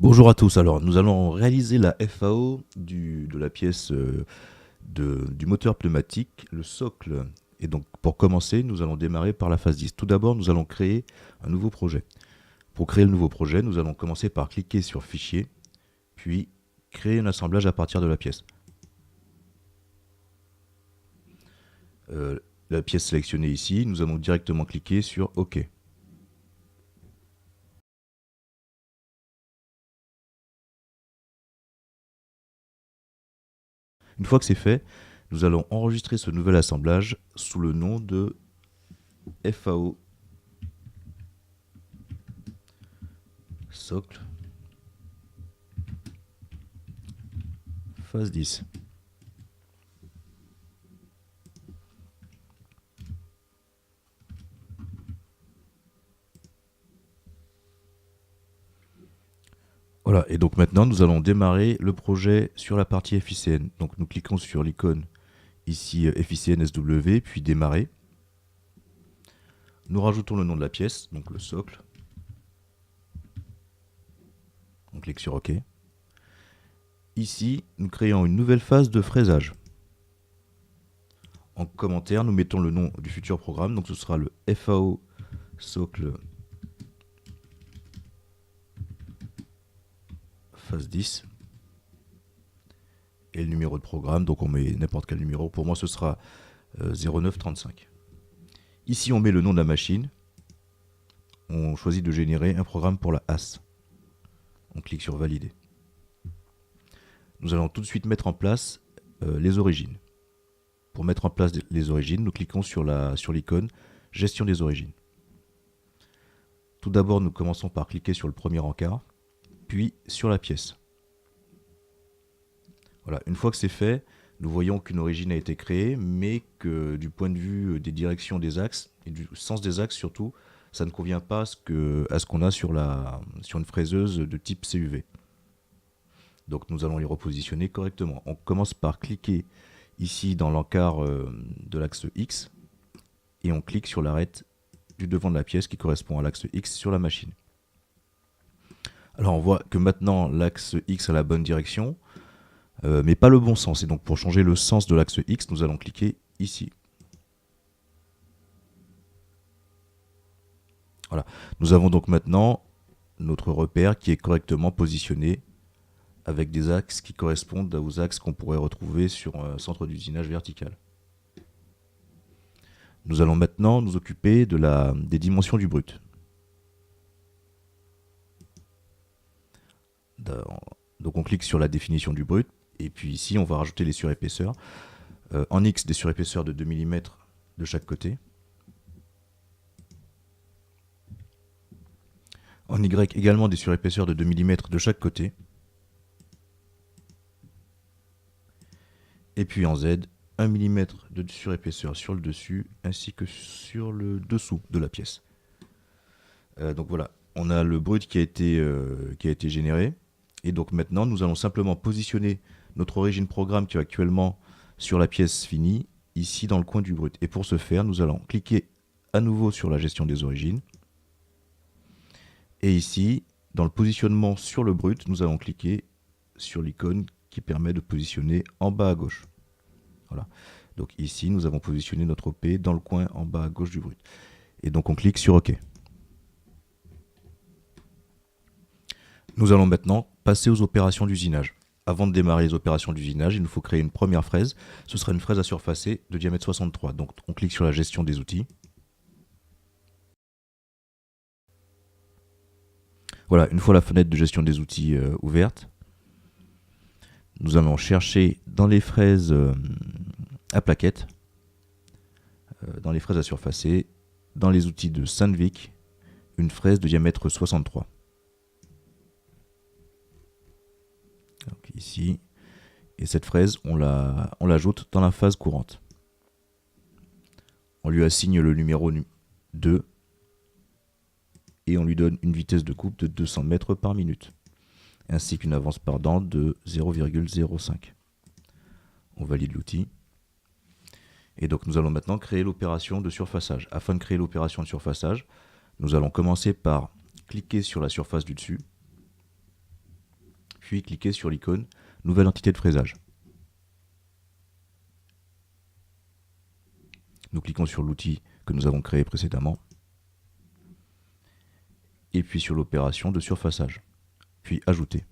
Bonjour à tous, alors nous allons réaliser la FAO de la pièce du moteur pneumatique, le socle. Et donc pour commencer, nous allons démarrer par la phase 10. Tout d'abord, nous allons créer un nouveau projet. Pour créer le nouveau projet, nous allons commencer par cliquer sur Fichier, puis créer un assemblage à partir de la pièce. La pièce sélectionnée ici, nous allons directement cliquer sur OK. Une fois que c'est fait, nous allons enregistrer ce nouvel assemblage sous le nom de FAO socle phase 10. Voilà, et donc maintenant nous allons démarrer le projet sur la partie FICN. Donc nous cliquons sur l'icône ici FICN SW, puis démarrer. Nous rajoutons le nom de la pièce, donc le socle. On clique sur OK. Ici, nous créons une nouvelle phase de fraisage. En commentaire, nous mettons le nom du futur programme, donc ce sera le FAO socle phase 10. Et le numéro de programme, donc on met n'importe quel numéro. Pour moi, ce sera 0935. Ici, on met le nom de la machine. On choisit de générer un programme pour la AS. On clique sur Valider. Nous allons tout de suite mettre en place les origines. Pour mettre en place les origines, nous cliquons sur l'icône Gestion des origines. Tout d'abord, nous commençons par cliquer sur le premier encart, puis sur la pièce. Voilà, une fois que c'est fait, nous voyons qu'une origine a été créée, mais que du point de vue des directions des axes, et du sens des axes surtout, ça ne convient pas à ce qu'on a sur une fraiseuse de type CUV. Donc nous allons les repositionner correctement. On commence par cliquer ici dans l'encart de l'axe X, et on clique sur l'arête du devant de la pièce qui correspond à l'axe X sur la machine. Alors on voit que maintenant l'axe X a la bonne direction, mais pas le bon sens. Et donc pour changer le sens de l'axe X, nous allons cliquer ici. Voilà. Nous avons donc maintenant notre repère qui est correctement positionné avec des axes qui correspondent aux axes qu'on pourrait retrouver sur un centre d'usinage vertical. Nous allons maintenant nous occuper des dimensions du brut. Donc on clique sur la définition du brut, et puis ici on va rajouter les surépaisseurs. En X, des surépaisseurs de 2 mm de chaque côté. En Y, également des surépaisseurs de 2 mm de chaque côté. Et puis en Z, 1 mm de surépaisseur sur le dessus, ainsi que sur le dessous de la pièce. Donc voilà, on a le brut qui a été généré. Et donc maintenant, nous allons simplement positionner notre origine programme qui est actuellement sur la pièce finie, ici dans le coin du brut. Et pour ce faire, nous allons cliquer à nouveau sur la gestion des origines. Et ici, dans le positionnement sur le brut, nous allons cliquer sur l'icône qui permet de positionner en bas à gauche. Voilà. Donc ici, nous avons positionné notre OP dans le coin en bas à gauche du brut. Et donc on clique sur OK. Nous allons maintenant passer aux opérations d'usinage. Avant de démarrer les opérations d'usinage, il nous faut créer une première fraise. Ce sera une fraise à surfacer de diamètre 63. Donc on clique sur la gestion des outils. Voilà, une fois la fenêtre de gestion des outils ouverte, nous allons chercher dans les fraises à plaquettes, dans les fraises à surfacer, dans les outils de Sandvik, une fraise de diamètre 63. Donc ici, et cette fraise, on l'ajoute dans la phase courante. On lui assigne le numéro 2 et on lui donne une vitesse de coupe de 200 mètres par minute, ainsi qu'une avance par dent de 0,05. On valide l'outil. Et donc nous allons maintenant créer l'opération de surfaçage. Afin de créer l'opération de surfaçage, nous allons commencer par cliquer sur la surface du dessus. puis cliquez sur l'icône Nouvelle entité de fraisage. Nous cliquons sur l'outil que nous avons créé précédemment, et puis sur l'opération de surfaçage, puis Ajouter.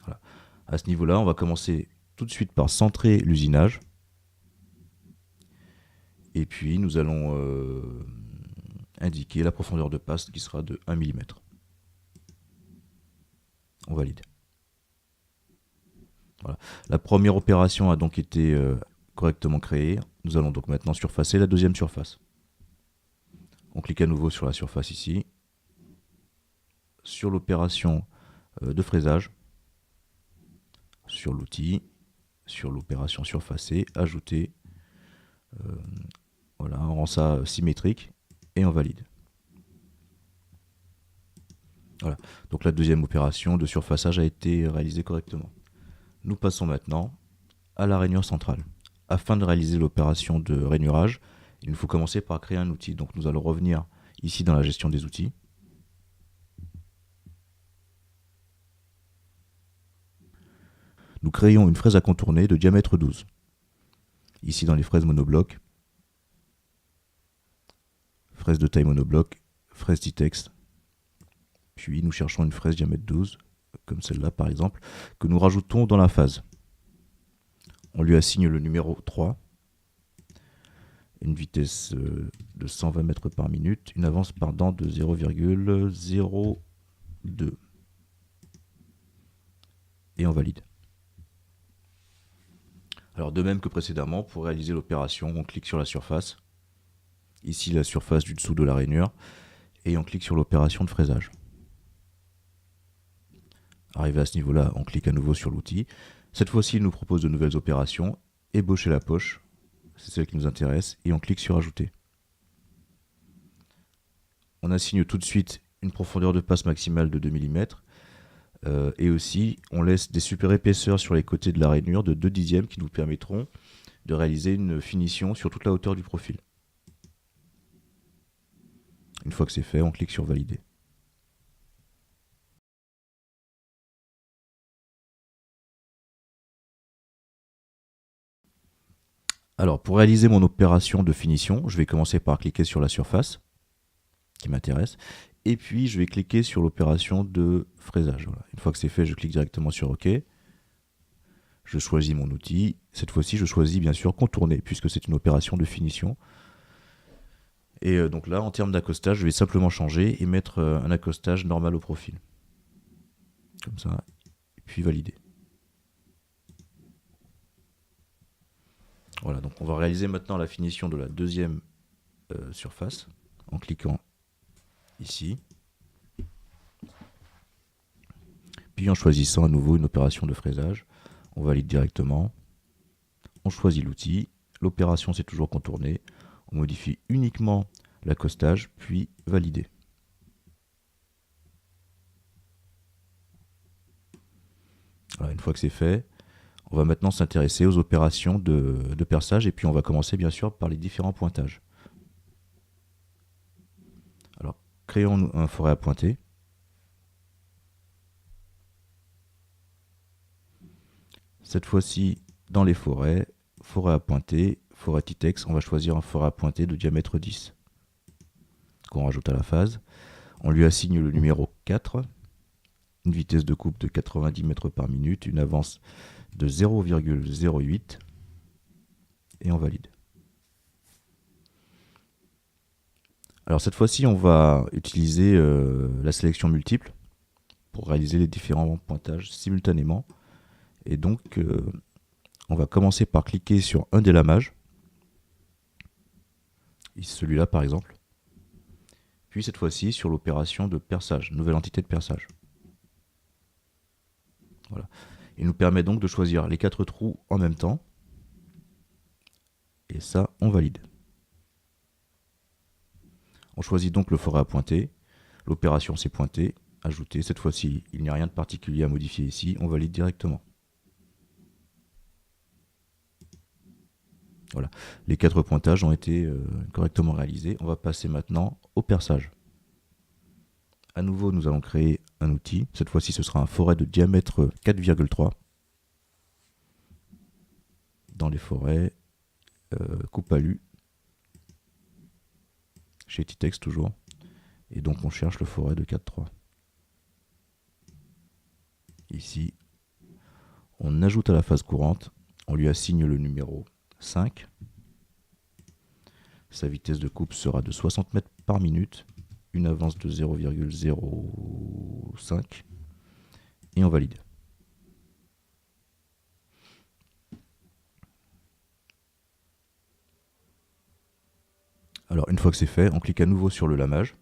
Voilà. À ce niveau-là, on va commencer tout de suite par centrer l'usinage, et puis nous allons indiquer la profondeur de passe qui sera de 1 mm. On valide. Voilà. La première opération a donc été correctement créée. Nous allons donc maintenant surfacer la deuxième surface. On clique à nouveau sur la surface ici, sur l'opération de fraisage, sur l'outil, sur l'opération surfacer, ajouter. Voilà, on rend ça symétrique et on valide. Voilà, donc la deuxième opération de surfaçage a été réalisée correctement. Nous passons maintenant à la rainure centrale. Afin de réaliser l'opération de rainurage, il nous faut commencer par créer un outil. Donc nous allons revenir ici dans la gestion des outils. Nous créons une fraise à contourner de diamètre 12. Ici dans les fraises monoblocs, fraise de taille monobloc, fraise Titex. Puis nous cherchons une fraise diamètre 12, comme celle-là par exemple, que nous rajoutons dans la phase. On lui assigne le numéro 3, une vitesse de 120 mètres par minute, une avance pardon de 0,02. Et on valide. Alors de même que précédemment, pour réaliser l'opération, on clique sur la surface. Ici la surface du dessous de la rainure. Et on clique sur l'opération de fraisage. Arrivé à ce niveau-là, on clique à nouveau sur l'outil. Cette fois-ci, il nous propose de nouvelles opérations. Ébaucher la poche, c'est celle qui nous intéresse, et on clique sur Ajouter. On assigne tout de suite une profondeur de passe maximale de 2 mm. Et aussi, on laisse des super épaisseurs sur les côtés de la rainure de 2 dixièmes qui nous permettront de réaliser une finition sur toute la hauteur du profil. Une fois que c'est fait, on clique sur Valider. Alors, pour réaliser mon opération de finition, je vais commencer par cliquer sur la surface qui m'intéresse. Et puis, je vais cliquer sur l'opération de fraisage. Voilà. Une fois que c'est fait, je clique directement sur OK. Je choisis mon outil. Cette fois-ci, je choisis bien sûr contourner, puisque c'est une opération de finition. Et donc là, en termes d'accostage, je vais simplement changer et mettre un accostage normal au profil. Comme ça. Et puis valider. Voilà, donc on va réaliser maintenant la finition de la deuxième surface en cliquant ici. Puis en choisissant à nouveau une opération de fraisage, on valide directement. On choisit l'outil. L'opération c'est toujours contourner. On modifie uniquement l'accostage, puis valider. Voilà, une fois que c'est fait, on va maintenant s'intéresser aux opérations de perçage et puis on va commencer bien sûr par les différents pointages. Alors, créons un forêt à pointer. Cette fois-ci, dans les forêts, forêt à pointer, forêt Titex, on va choisir un forêt à pointer de diamètre 10 qu'on rajoute à la phase. On lui assigne le numéro 4, une vitesse de coupe de 90 mètres par minute, une avance de 0,08 et on valide. Alors cette fois-ci, on va utiliser la sélection multiple pour réaliser les différents pointages simultanément. Et donc, on va commencer par cliquer sur un des lamages, celui-là par exemple. Puis cette fois-ci sur l'opération de perçage, nouvelle entité de perçage. Voilà. Il nous permet donc de choisir les 4 trous en même temps. Et ça, on valide. On choisit donc le forêt à pointer. L'opération c'est pointer, ajouter. Cette fois-ci, il n'y a rien de particulier à modifier ici. On valide directement. Voilà, les 4 pointages ont été correctement réalisés. On va passer maintenant au perçage. À nouveau, nous allons créer un outil. Cette fois-ci, ce sera un forêt de diamètre 4,3. Dans les forêts, coupe à lu, chez Titex toujours. Et donc on cherche le forêt de 4,3. Ici, on ajoute à la phase courante, on lui assigne le numéro 5. Sa vitesse de coupe sera de 60 mètres par minute, une avance de 0,05 et on valide. Alors une fois que c'est fait, on clique à nouveau sur le lamage.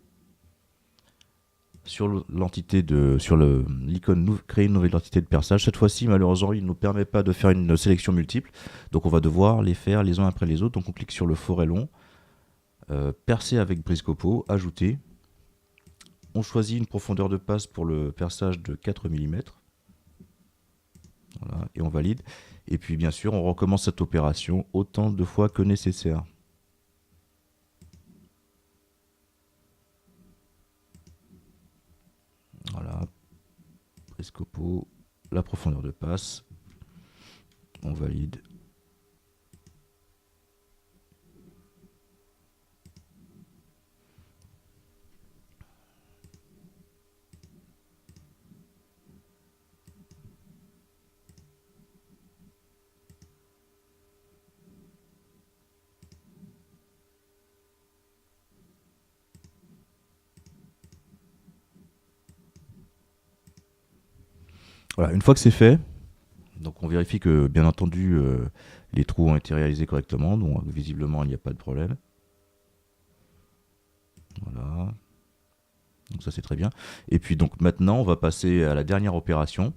Sur l'icône créer une nouvelle entité de perçage. Cette fois-ci, malheureusement, il ne nous permet pas de faire une sélection multiple. Donc on va devoir les faire les uns après les autres. Donc on clique sur le forêt long, percer avec brise-copeaux, ajouter. On choisit une profondeur de passe pour le perçage de 4 mm. Voilà, et on valide. Et puis bien sûr, on recommence cette opération autant de fois que nécessaire. Voilà, brise-copeaux, la profondeur de passe, on valide. Voilà, une fois que c'est fait, donc on vérifie que bien entendu les trous ont été réalisés correctement, donc visiblement il n'y a pas de problème. Voilà, donc ça c'est très bien. Et puis donc maintenant on va passer à la dernière opération,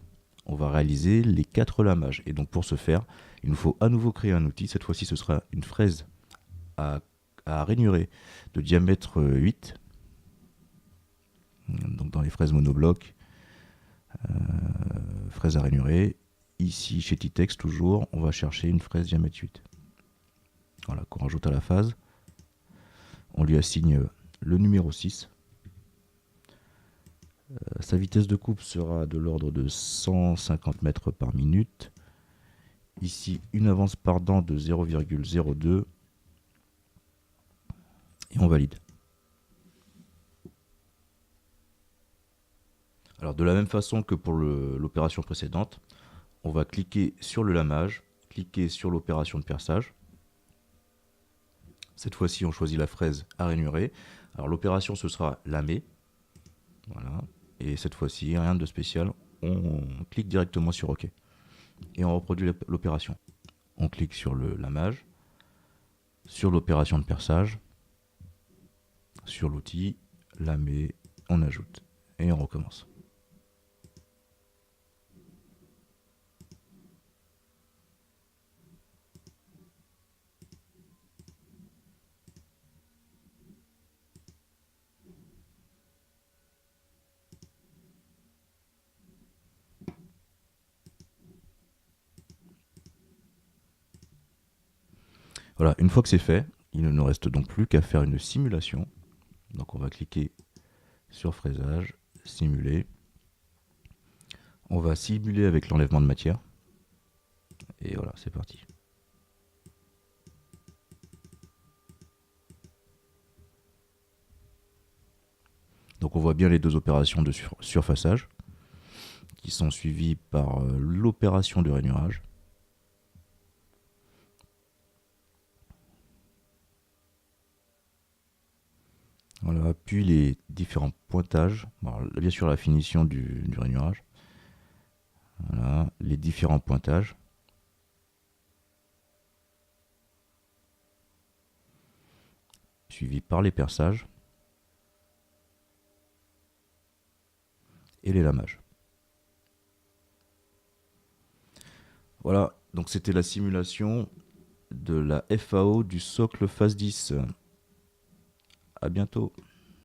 on va réaliser les 4 lamages. Et donc pour ce faire, il nous faut à nouveau créer un outil, cette fois-ci ce sera une fraise à rainuré de diamètre 8. Donc dans les fraises monoblocs, fraise à rainuré. Ici, chez Titex, toujours, on va chercher une fraise diamètre 8. Voilà, qu'on rajoute à la phase. On lui assigne le numéro 6. Sa vitesse de coupe sera de l'ordre de 150 mètres par minute. Ici, une avance par dent de 0,02. Et on valide. Alors, de la même façon que pour l'opération précédente, on va cliquer sur le lamage, cliquer sur l'opération de perçage. Cette fois-ci, on choisit la fraise à rainurer. Alors, l'opération, ce sera lamer. Voilà. Et cette fois-ci, rien de spécial. On clique directement sur OK. Et on reproduit l'opération. On clique sur le lamage, sur l'opération de perçage, sur l'outil, lamer, on ajoute. Et on recommence. Voilà, une fois que c'est fait, il ne nous reste donc plus qu'à faire une simulation. Donc on va cliquer sur fraisage, simuler. On va simuler avec l'enlèvement de matière. Et voilà, c'est parti. Donc on voit bien les deux opérations de surfaçage qui sont suivies par l'opération de rainurage. Voilà, puis les différents pointages. Alors, bien sûr la finition du rainurage. Voilà, les différents pointages. Suivis par les perçages. Et les lamages. Voilà, donc c'était la simulation de la FAO du socle phase 10. À bientôt.